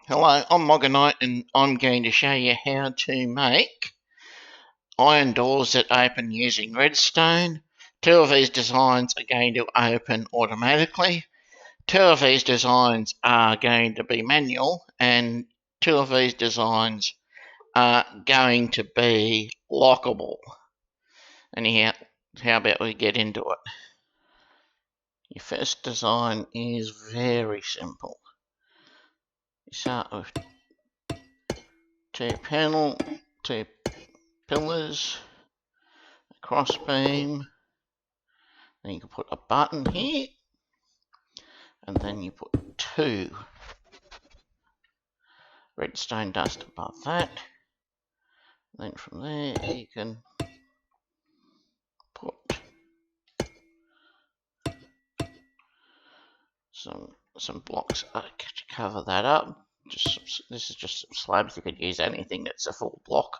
Hello, I'm Mogonite and I'm going to show you how to make iron doors that open using redstone. Two of these designs are going to open automatically. Two of these designs are going to be manual and two of these designs are going to be lockable. Anyhow, how about we get into it? Your first design is very simple. You start with two pillars, a cross beam, then you can put a button here, and then you put two redstone dust above that. Then from there you can put some blocks to cover that up. This is just some slabs. You could use anything that's a full block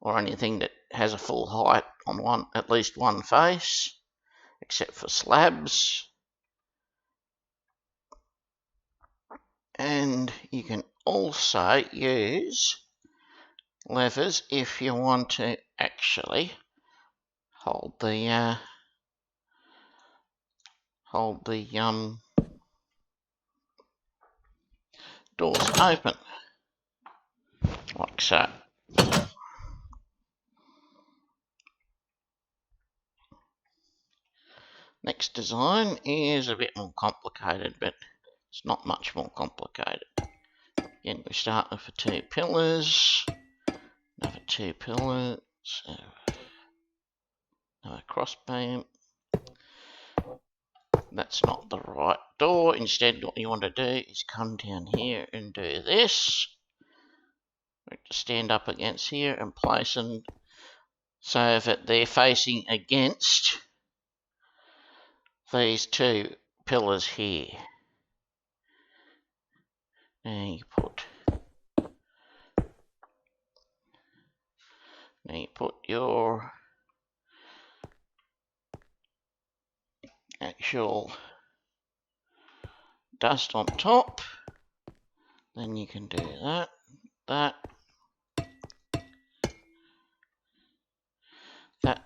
or anything that has a full height on at least one face, except for slabs. And you can also use levers if you want to actually hold the doors open, like so. Next design is a bit more complicated, but it's not much more complicated. Again, we start with the two pillars, another two pillars, another crossbeam. That's not the right door. Instead, what you want to do is come down here and do this. Stand up against here and place them so that they're facing against these two pillars here. Now you put your actual dust on top. Then you can do that. That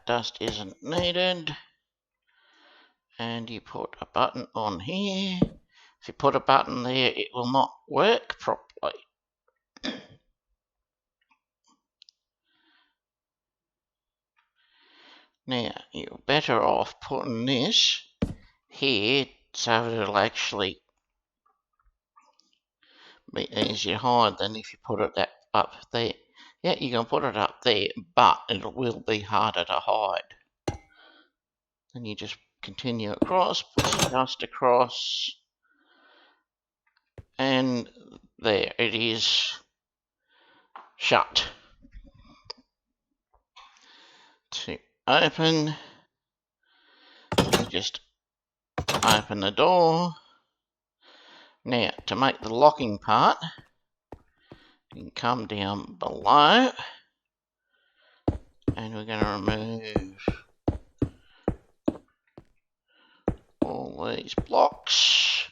dust isn't needed. And you put a button on here. If you put a button there, it will not work properly. Now, you're better off putting this here so it'll actually be easier to hide than if you put it up there. Yeah, you can put it up there, but it will be harder to hide. Then you just continue across, put some dust across, and there it is, shut. To open, you just open the door. Now, to make the locking part, you can come down below, and we're going to remove all these blocks.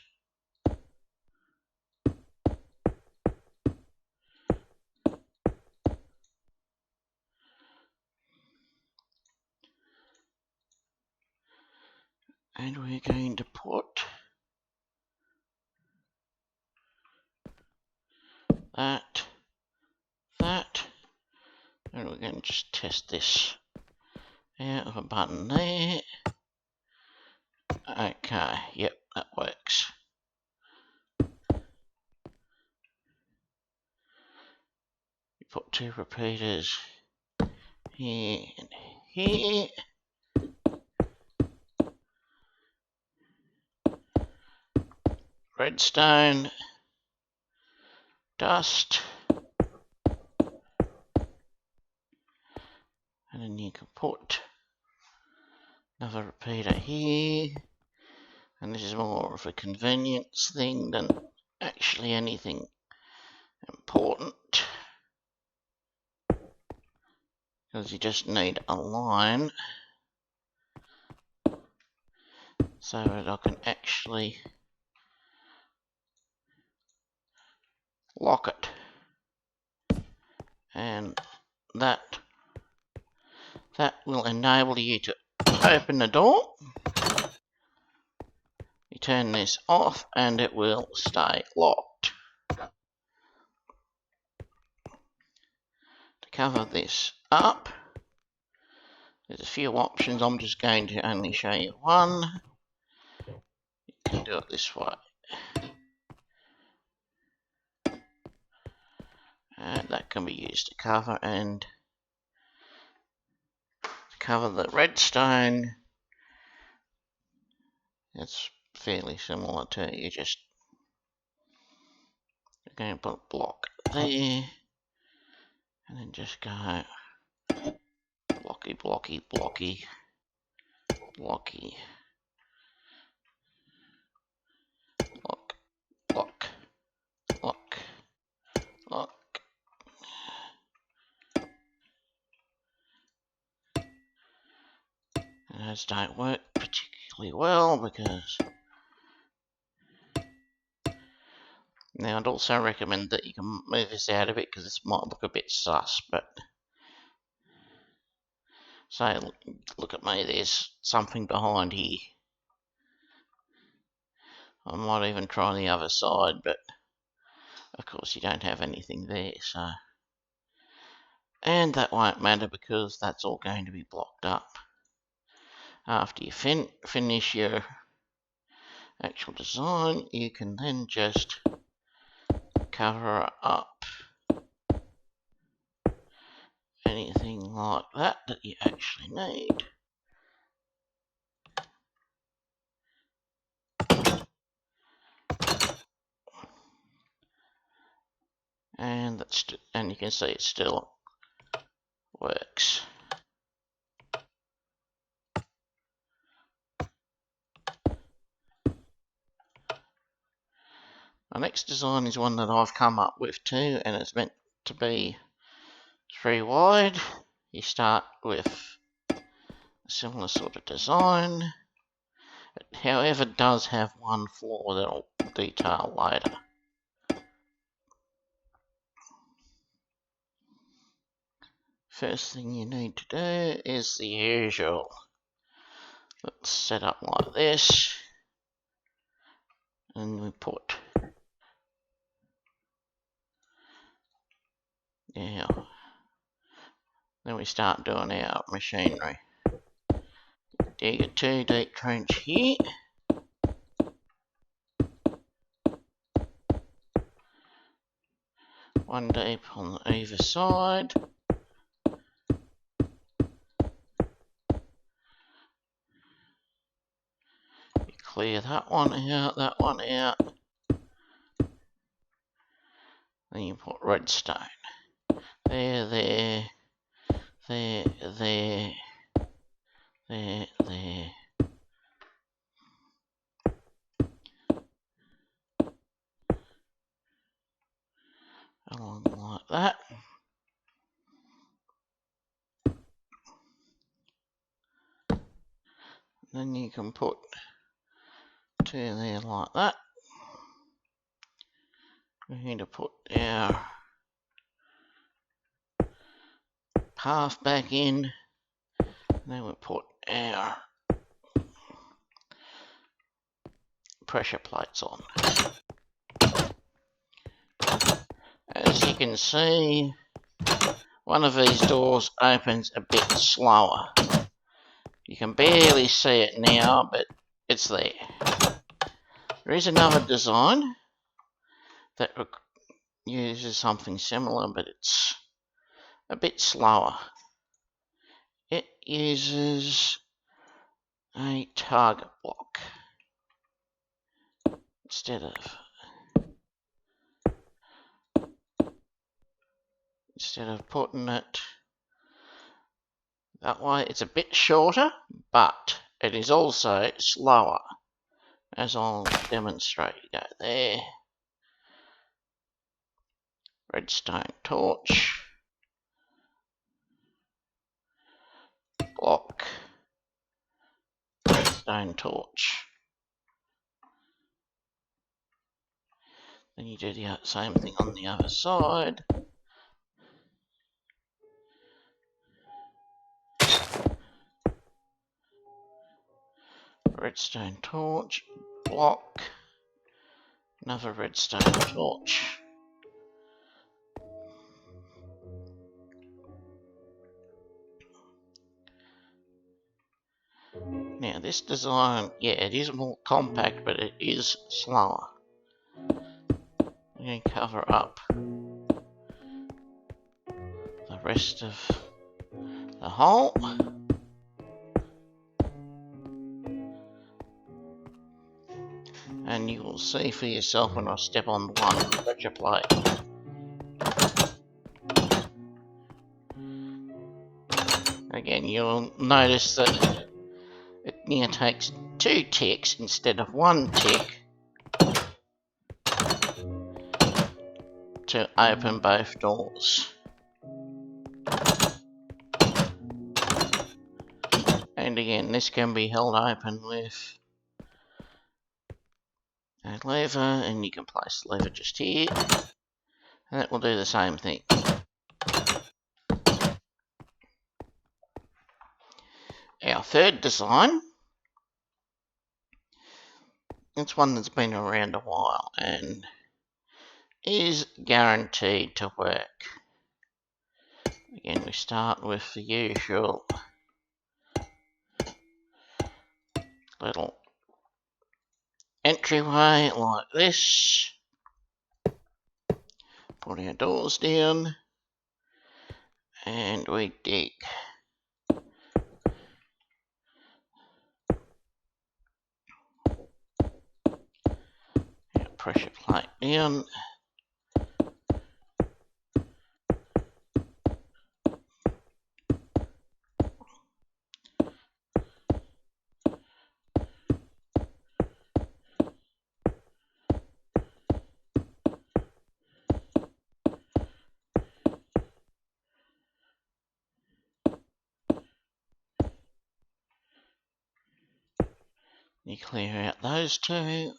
And we're going to put that, and we're going to just test this out with a button there. Okay, yep, that works. You put two repeaters here and here. Redstone, dust, and then you can put another repeater here, and this is more of a convenience thing than actually anything important, because you just need a line so that I can actually lock it, and that will enable you to open the door. You turn this off and it will stay locked. To cover this up, there's a few options. I'm just going to only show you one. You can do it this way. And that can be used to cover the redstone. It's fairly similar to you're going to put a block there, and then just go blocky, blocky, blocky, blocky, block, block, block, block. And those don't work particularly well because now I'd also recommend that you can move this out of it because this might look a bit sus, but say look at me, there's something behind here. I might even try the other side, but of course you don't have anything there, so, and that won't matter because that's all going to be blocked up. After you finish your actual design, you can then just cover up anything like that you actually need. And you can see it still works. My next design is one that I've come up with too, and it's meant to be 3 wide. You start with a similar sort of design. It, however, does have one flaw that I'll detail later. First thing you need to do is the usual. Let's set up like this, and we put then we start doing our machinery. Dig a 2 deep trench here. One deep on either side. You clear that one out, that one out. Then you put redstone. There, there, there, there, there, there. Along like that. Then you can put 2 there like that. We're going to put our path back in. Then we put our pressure plates on. As you can see, one of these doors opens a bit slower. You can barely see it now, but it's there. There is another design that uses something similar, but it's a bit slower. It uses a target block instead of putting it that way. It's a bit shorter, but it is also slower, as I'll demonstrate. You go there, redstone torch, block, redstone torch. Then you do the same thing on the other side. Redstone torch, block, another redstone torch. Now this design, yeah, it is more compact, but it is slower. I'm going to cover up the rest of the hole. And you will see for yourself when I step on one pressure plate. Again, you'll notice that it now takes 2 ticks instead of 1 tick to open both doors. And again, this can be held open with a lever, and you can place the lever just here, and it will do the same thing. Our third design, it's one that's been around a while and is guaranteed to work. Again, we start with the usual little entryway like this. Put our doors down and we dig. Our pressure plate down. You clear out those two,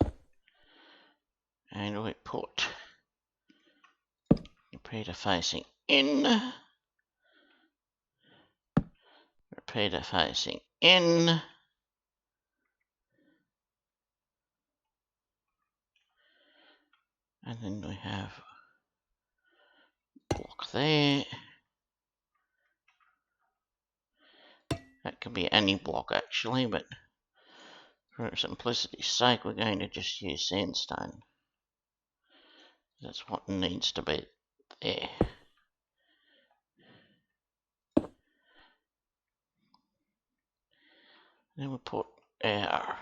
and we put repeater facing in, repeater facing in, and then we have block there. That can be any block actually, but for simplicity's sake, we're going to just use sandstone. That's what needs to be there. Then we put our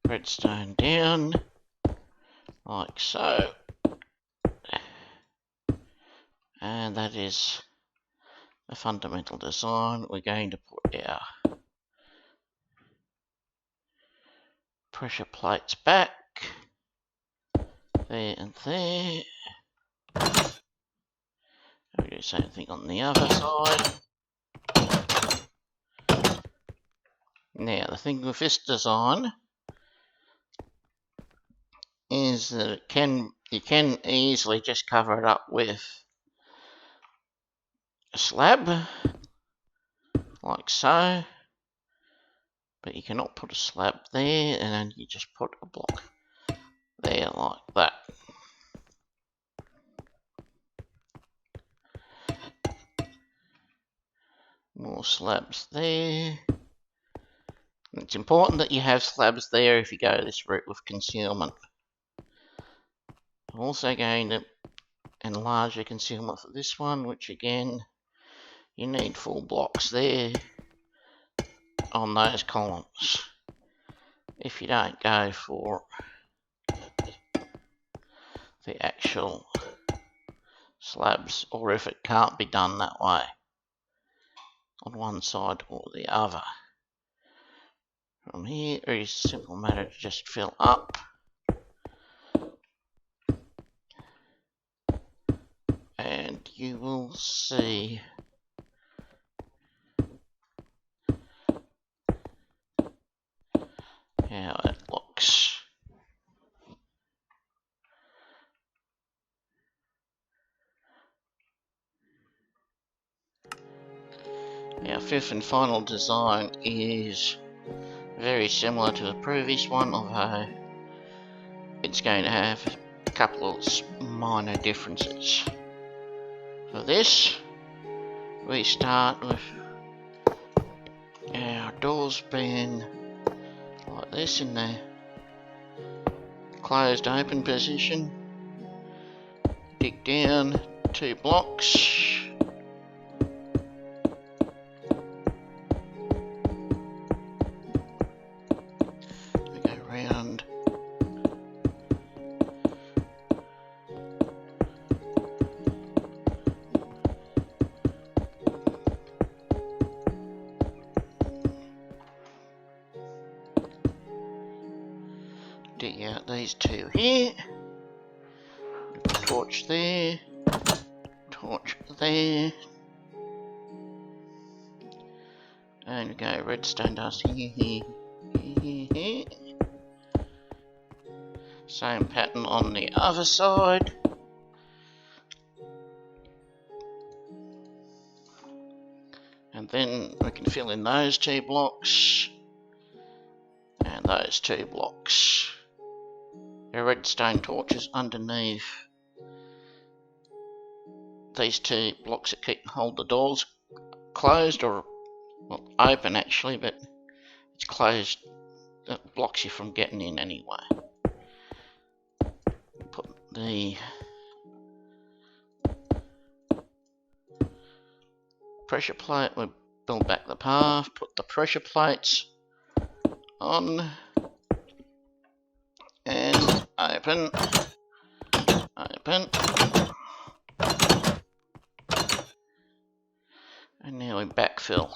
redstone down, like so. And that is the fundamental design. We're going to put our pressure plates back, there and there. We do the same thing on the other side. Now the thing with this design is that you can easily just cover it up with a slab, like so, but you cannot put a slab there, and then you just put a block there like that. More slabs there. It's important that you have slabs there if you go this route with concealment. I'm also going to enlarge the concealment for this one, which again, you need full blocks there on those columns. If you don't go for the actual slabs, or if it can't be done that way on one side or the other. From here, it is a simple matter to just fill up. And you will see how it looks. Our fifth and final design is very similar to the previous one, although it's going to have a couple of minor differences. For this, we start with our doors being like this in the closed open position. Dig down 2 blocks. We go round. Dig out these 2 here. Torch there. Torch there. And we go redstone dust here. Same pattern on the other side. And then we can fill in those 2 blocks. And those 2 blocks. Our redstone torches underneath these 2 blocks that hold the doors closed, or well, open actually, but it's closed. That blocks you from getting in anyway. Put the pressure plate, we build back the path, put the pressure plates on, and open, open. And now we backfill.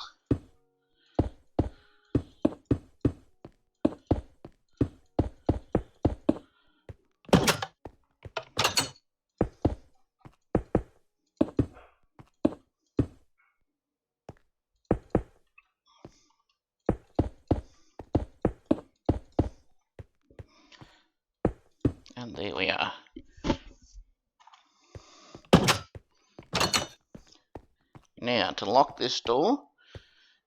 And there we are. Now to lock this door,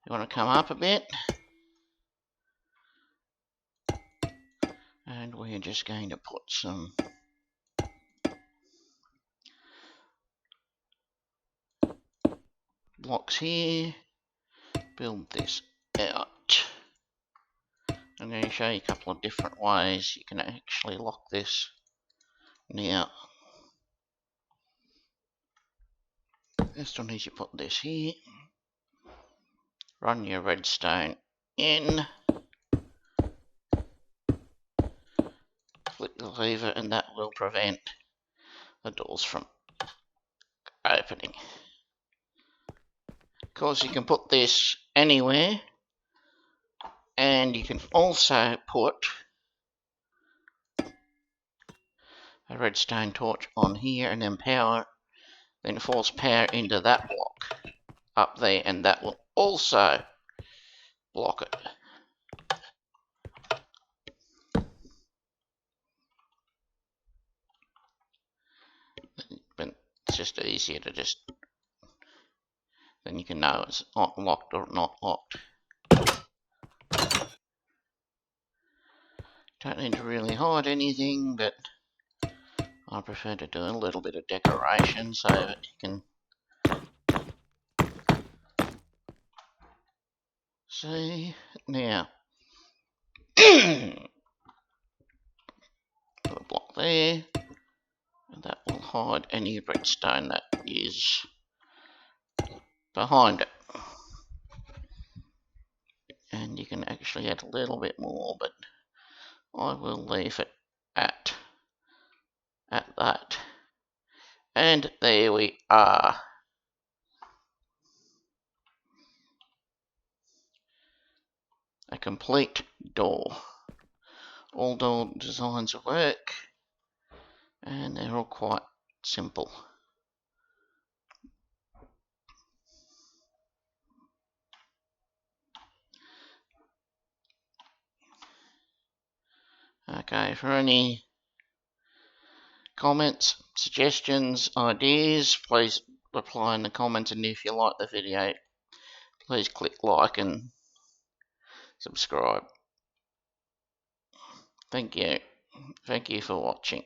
you want to come up a bit. And we're just going to put some blocks here. Build this out. I'm going to show you a couple of different ways you can actually lock this. Now, first one is you put this here, run your redstone in, click the lever, and that will prevent the doors from opening. Of course, you can put this anywhere, and you can also put a redstone torch on here and then force power into that block up there, and that will also block it. But it's just easier to then you can know it's not locked or not locked. Don't need to really hide anything, but I prefer to do a little bit of decoration so that you can see. Now, put a block there, and that will hide any redstone that is behind it. And you can actually add a little bit more, but I will leave it at that. And there we are. A complete door. All door designs work, and they're all quite simple. Okay, for any comments, suggestions, ideas, please reply in the comments, and if you like the video, please click like and subscribe. Thank you. Thank you for watching.